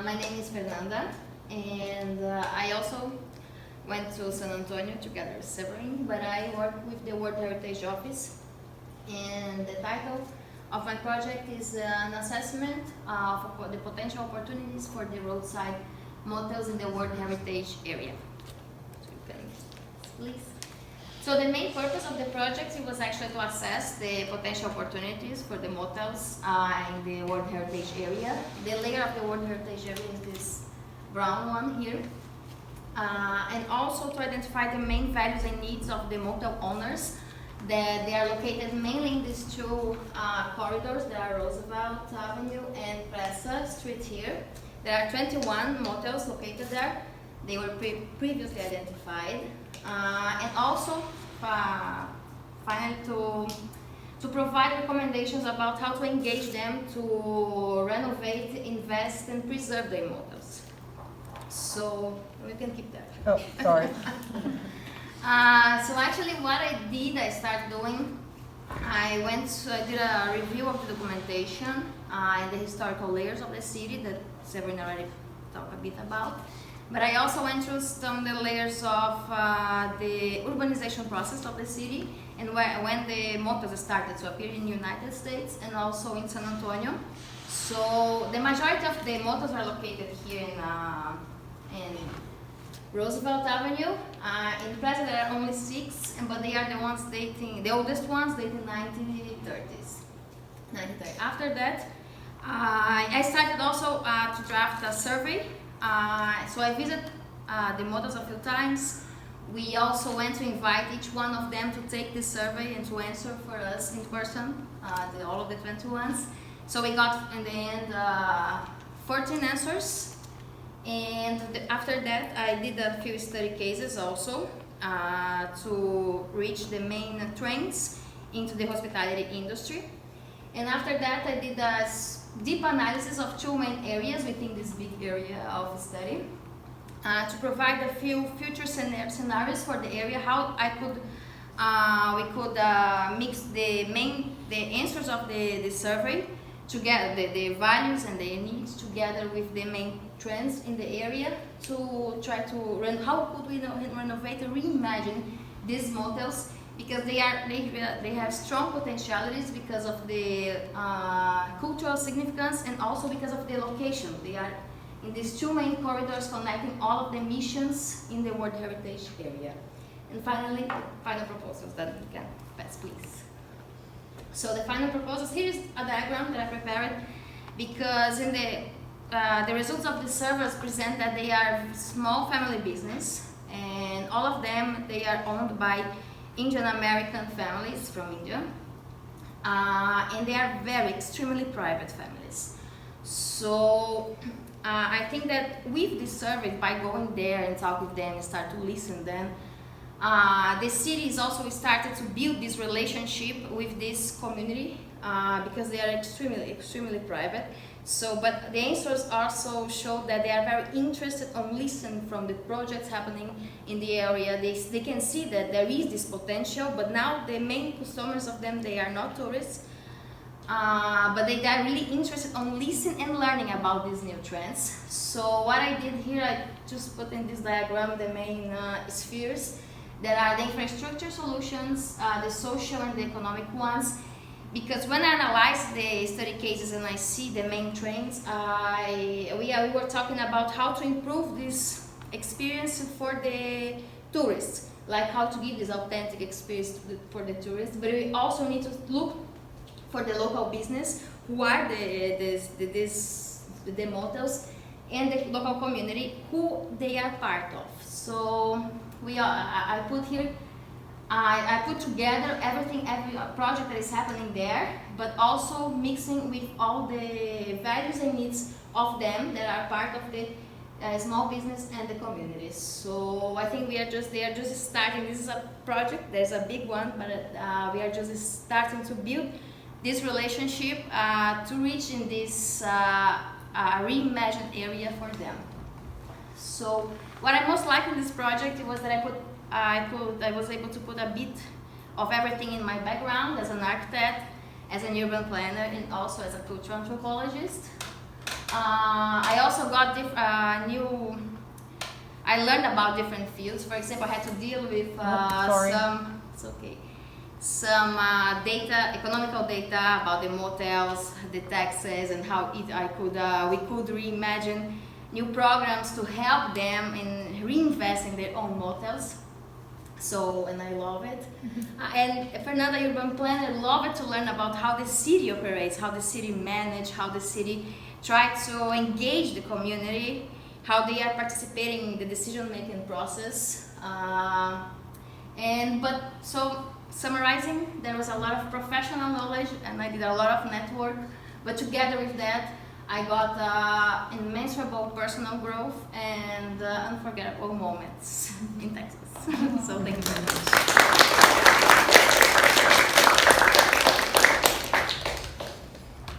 My name is Fernanda, and I also went to San Antonio together with Severin, but I work with the World Heritage Office, and the title of my project is an assessment of the potential opportunities for the roadside motels in the World Heritage area. So you can, please. So the main purpose of the project was actually to assess the potential opportunities for the motels in the World Heritage area. The layer of the World Heritage area is this brown one here. And also to identify the main values and needs of the motel owners. That they are located mainly in these two corridors. There are Roosevelt Avenue and Presa Street here. There are 21 motels located there. They were previously identified. And also, finally, to provide recommendations about how to engage them to renovate, invest, and preserve their motels. So, we can keep that. Oh, sorry. So actually what I started doing, I did a review of the documentation and the historical layers of the city that Severin already talked a bit about. But I also went through some of the layers of the urbanization process of the city and when the motels started to appear in the United States and also in San Antonio. So the majority of the motels are located here in Roosevelt Avenue. In Plaza there are only 6, but they are the oldest ones dating 1930s. After that, I started also to draft a survey. So I visited the motels a few times. We also went to invite each one of them to take this survey and to answer for us in person, all of the 21s. So we got, in the end, 14 answers. And after that, I did a few study cases also to reach the main trends into the hospitality industry. And after that, I did a deep analysis of 2 main areas within this big area of study to provide a few future scenarios for the area, how we could mix the answers of the survey together, the values and the needs together with the main trends in the area to try to how could we renovate and reimagine these motels, because they have strong potentialities because of the cultural significance and also because of the location. They are in these 2 main corridors connecting all of the missions in the World Heritage area. And finally, the final proposals that we can pass, please. So the final proposals, here is a diagram that I prepared because in the results of the surveys present that they are small family business and all of them, they are owned by Indian American families from India, and they are very extremely private families. So I think that with this survey, by going there and talk with them and start to listen to them, the city is also started to build this relationship with this community because they are extremely private. So, but the answers also show that they are very interested on listening from the projects happening in the area. They can see that there is this potential, but now the main customers of them, they are not tourists, but they are really interested on listening and learning about these new trends. So what I did here, I just put in this diagram the main spheres that are the infrastructure solutions, the social and the economic ones. Because when I analyze the study cases and I see the main trends, we were talking about how to improve this experience for the tourists, like how to give this authentic experience for the tourists. But we also need to look for the local business, who are the motels, and the local community, who they are part of. So I put here. I put together every project that is happening there, but also mixing with all the values and needs of them that are part of the small business and the communities. So I think they are just starting. This is a project. There's a big one, but we are just starting to build this relationship to reach in this reimagined area for them. So what I most liked in this project was that I was able to put a bit of everything in my background as an architect, as an urban planner, and also as a cultural anthropologist. I also got I learned about different fields. For example, I had to deal with some economical data about the motels, the taxes, and how we could reimagine new programs to help them in reinvesting their own motels. So, and I love it. And Fernanda, urban planner, love it to learn about how the city operates, how the city manage, how the city try to engage the community, how they are participating in the decision-making process. So summarizing, there was a lot of professional knowledge and I did a lot of network, but together with that, I got immeasurable personal growth and unforgettable moments in Texas. So thank you very much.